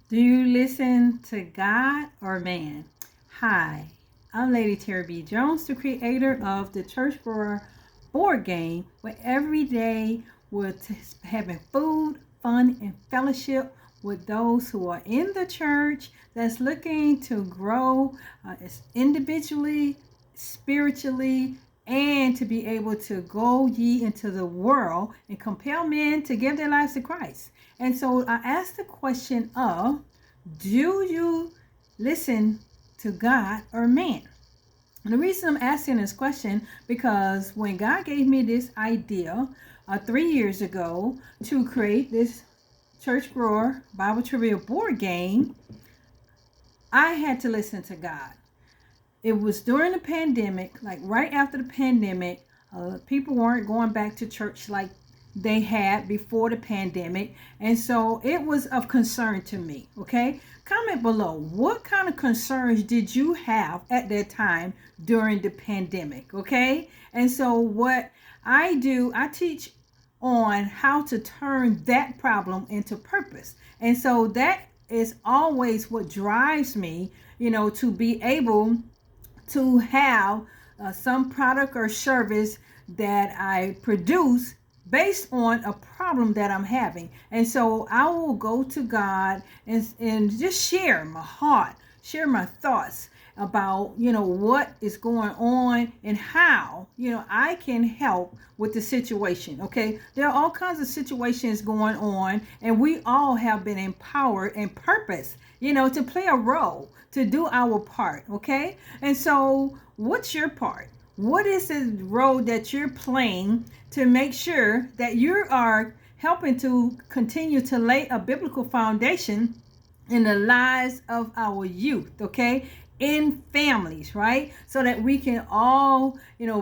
Do you listen to God or man? Hi, I'm Lady Terry B. Jones, the creator of the Church Grower board game, where every day we're having food, fun, and fellowship with those who are in the church that's looking to grow individually, spiritually, and to be able to go ye into the world and compel men to give their lives to Christ. And so I asked the question of, do you listen to God or man? And the reason I'm asking this question, because when God gave me this idea 3 years ago to create this Church Grower Bible Trivia board game, I had to listen to God. It was during the pandemic, like right after the pandemic. People weren't going back to church like they had before the pandemic, and so it was of concern to me. Okay, comment below, what kind of concerns did you have at that time during the pandemic? Okay, and so what I do, I teach on how to turn that problem into purpose, and so that is always what drives me, to be able to have some product or service that I produce based on a problem that I'm having. And so I will go to God and just share my heart, share my thoughts about, what is going on and how, I can help with the situation. Okay. There are all kinds of situations going on, and we all have been empowered and purpose, to play a role, to do our part. Okay. And so what's your part? What is the role that you're playing to make sure that you are helping to continue to lay a biblical foundation in the lives of our youth, okay? In families, right? So that we can all,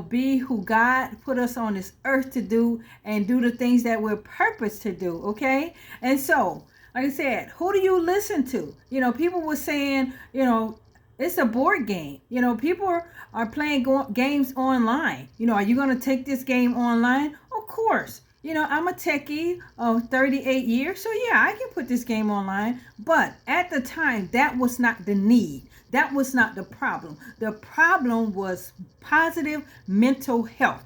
be who God put us on this earth to do and do the things that we're purposed to do, okay? And so, like I said, who do you listen to? People were saying, it's a board game. People are playing games online. Are you going to take this game online? Of course. I'm a techie of 38 years, so yeah, I can put this game online. But at the time, that was not the need. That was not the problem. The problem was positive mental health.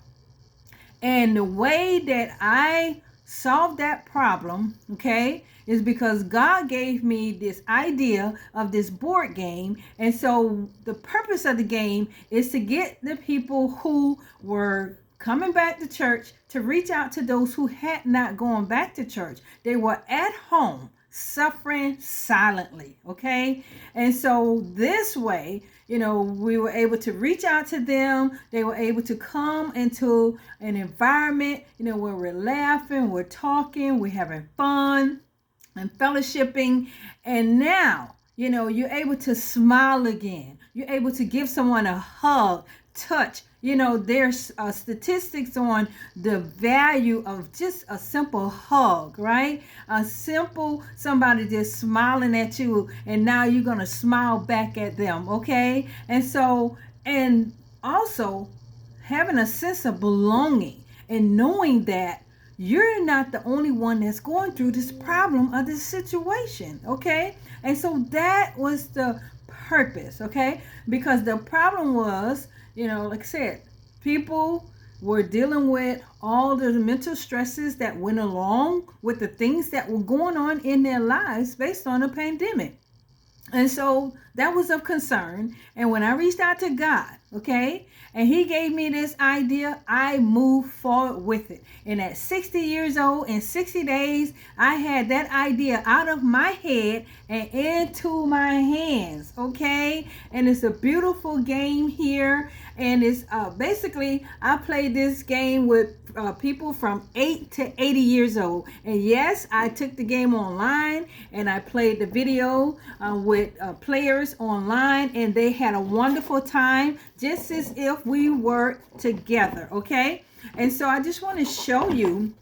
And the way that I solved that problem, okay, is because God gave me this idea of this board game. And so the purpose of the game is to get the people who were coming back to church to reach out to those who had not gone back to church. They were at home suffering silently, okay? And so this way, we were able to reach out to them. They were able to come into an environment, where we're laughing, we're talking, we're having fun and fellowshipping. And now, you're able to smile again. You're able to give someone a hug, touch. There's statistics on the value of just a simple hug, right? A simple somebody just smiling at you, and now you're going to smile back at them, okay? And so, and also having a sense of belonging and knowing that you're not the only one that's going through this problem or this situation, okay? And so that was the purpose, okay? Because the problem was, like I said, people were dealing with all the mental stresses that went along with the things that were going on in their lives based on the pandemic. And so that was of concern. And when I reached out to God, okay, and he gave me this idea, I moved forward with it. And at 60 years old, in 60 days, I had that idea out of my head and into my hands, okay? And it's a beautiful game here. And it's basically, I played this game with people from 8 to 80 years old. And yes, I took the game online and I played the video with players online, and they had a wonderful time, just as if we were together, okay? And so I just want to show you,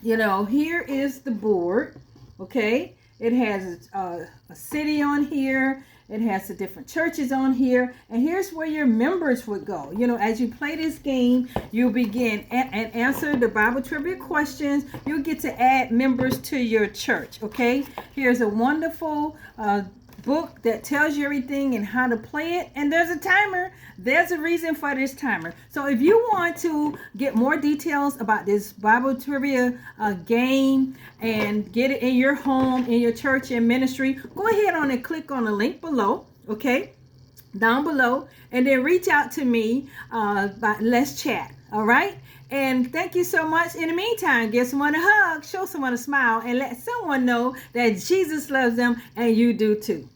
here is the board, okay? It has a city on here, It has the different churches on here. And here's where your members would go. You know, as you play this game, you'll begin and answer the Bible trivia questions. You'll get to add members to your church, okay? Here's a wonderful book that tells you everything and how to play it, and there's a timer. There's a reason for this timer. So if you want to get more details about this Bible trivia game and get it in your home, in your church and ministry, go ahead on and click on the link below, okay, down below, and then reach out to me. Let's chat. All right. And thank you so much. In the meantime, give someone a hug, show someone a smile, and let someone know that Jesus loves them and you do too.